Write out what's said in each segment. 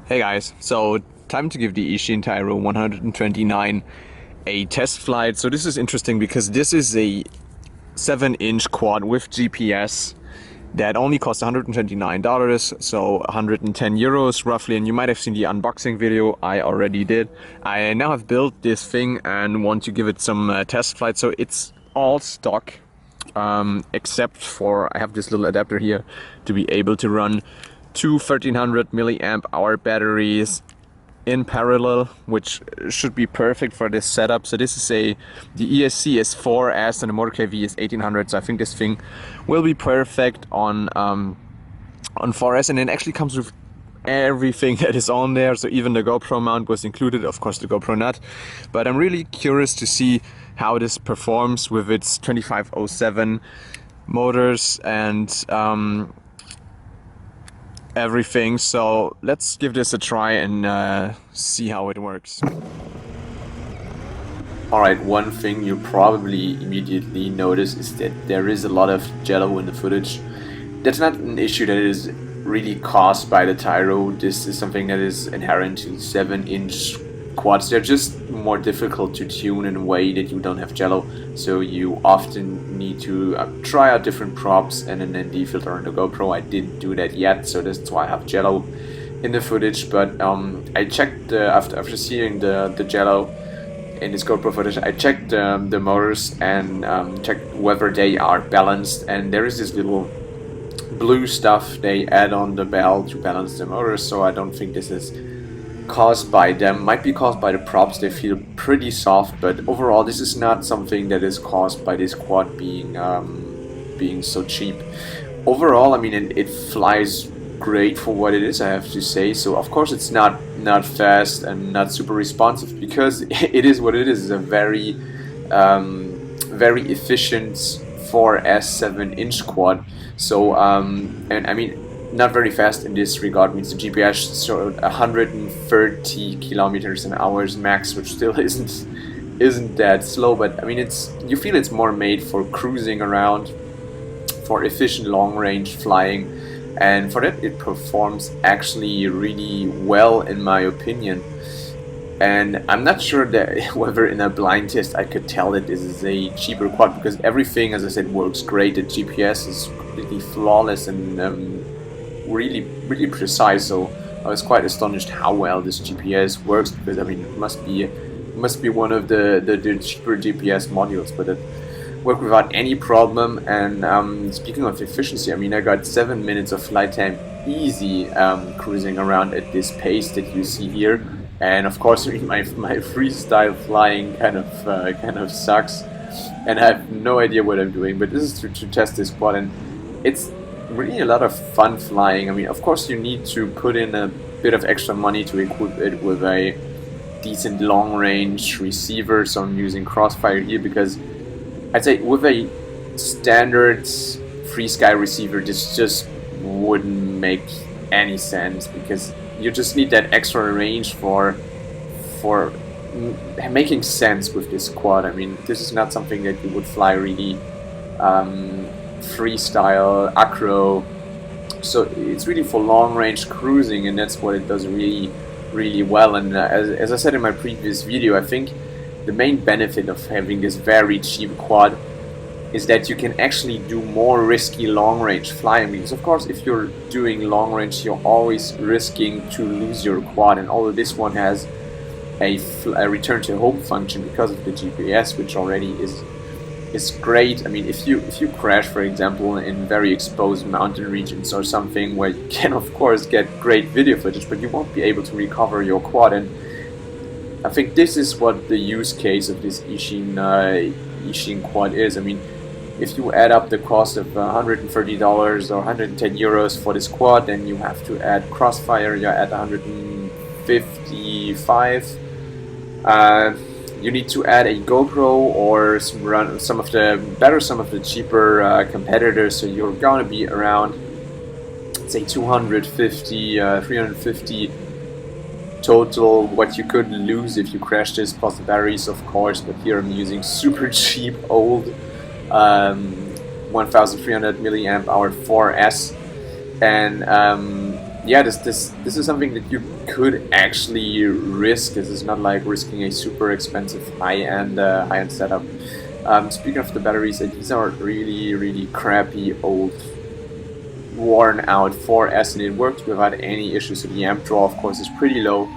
Hey guys, so time to give the Eachine Tyro 129 a test flight. So this is interesting because this is a 7-inch quad with GPS that only costs $129, so 110 euros roughly, and you might have seen the unboxing video. I already did. I now have built this thing and want to give it some test flight, so it's all stock. Except for I have this little adapter here to be able to run two 1300 milliamp hour batteries in parallel, which should be perfect for this setup. So this is the ESC is 4S and the motor KV is 1800, so I think this thing will be perfect on 4S, and it actually comes with everything that is on there, so even the GoPro mount was included, of course the GoPro nut. But I'm really curious to see how this performs with its 2507 motors and everything. So let's give this a try and see how it works. Alright, one thing you probably immediately notice is that there is a lot of jello in the footage. That's not an issue that is really caused by the Tyro. This is something that is inherent to 7-inch quads. They're just more difficult to tune in a way that you don't have jello, so you often need to try out different props and an ND filter on the GoPro. I didn't do that yet, so that's why I have jello in the footage. But I checked after seeing the jello in this GoPro footage, I checked the motors and checked whether they are balanced, and there is this little blue stuff they add on the bell to balance the motors, so I don't think this is caused by them. Might be caused by the props, they feel pretty soft, but overall this is not something that is caused by this quad being so cheap. Overall, I mean, it flies great for what it is, I have to say. So of course it's not fast and not super responsive, because it is what it is. It's a very very efficient 4S 7-inch quad. So and I mean, not very fast in this regard means the GPS showed 130 kilometers an hour max, which still isn't that slow, but I mean, you feel it's more made for cruising around, for efficient long range flying, and for that it performs actually really well in my opinion. And I'm not sure that whether in a blind test I could tell that this is a cheaper quad, because everything, as I said, works great. The GPS is completely flawless and really precise. So I was quite astonished how well this GPS works, because I mean, it must be one of the cheaper GPS modules, but it worked without any problem. And speaking of efficiency, I mean, I got 7 minutes of flight time easy cruising around at this pace that you see here. And of course, my freestyle flying kind of sucks, and I have no idea what I'm doing. But this is to test this quad, and it's really a lot of fun flying. I mean, of course, you need to put in a bit of extra money to equip it with a decent long-range receiver. So I'm using Crossfire here, because I'd say with a standard FreeSky receiver, this just wouldn't make any sense, because you just need that extra range for making sense with this quad. I mean, this is not something that you would fly really freestyle acro, so it's really for long range cruising, and that's what it does really well. And as I said in my previous video, I think the main benefit of having this very cheap quad is that you can actually do more risky long-range flying, because of course if you're doing long-range you're always risking to lose your quad. And although this one has a return to home function because of the GPS, which already is great. I mean, if you crash, for example, in very exposed mountain regions or something, where you can of course get great video footage, but you won't be able to recover your quad. And I think this is what the use case of this Eachine quad is. I mean, if you add up the cost of $130 or 110 euros for this quad, then you have to add Crossfire, you add 155. You need to add a GoPro or run some of the cheaper competitors, so you're gonna be around, say, 250, 350 total what you could lose if you crash this, plus the batteries, of course. But here I'm using super cheap old 1300 milliamp hour 4S, and yeah, this is something that you could actually risk. This is not like risking a super expensive high-end setup. Speaking of the batteries, these are really crappy old worn out 4S, and it worked without any issues. So the amp draw, of course, is pretty low,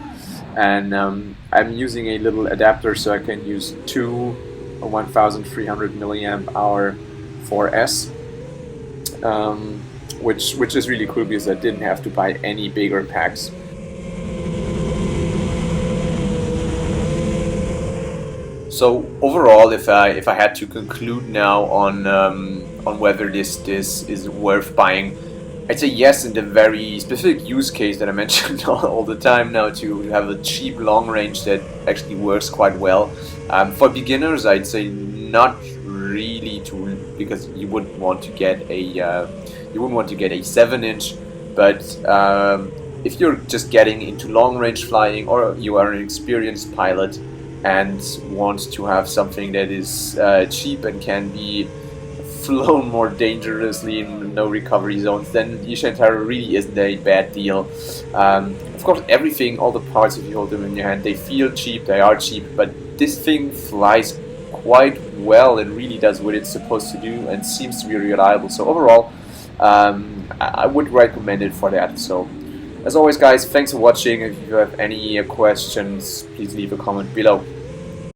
and I'm using a little adapter so I can use two 1300 milliamp hour 4S, which is really cool because I didn't have to buy any bigger packs. So overall, if I had to conclude now on whether this is worth buying, I'd say yes in the very specific use case that I mentioned all the time now, to have a cheap long range that actually works quite well. For beginners, I'd say not really because you wouldn't want to get a 7-inch, but if you're just getting into long range flying, or you are an experienced pilot and want to have something that is cheap and can be flown more dangerously in no recovery zones, then Eachine Tyro really isn't a bad deal. Of course, everything, all the parts, if you hold them in your hand, they feel cheap, they are cheap, but this thing flies quite well and really does what it's supposed to do and seems to be reliable. So overall, I would recommend it for that. So as always, guys, thanks for watching. If you have any questions, please leave a comment below.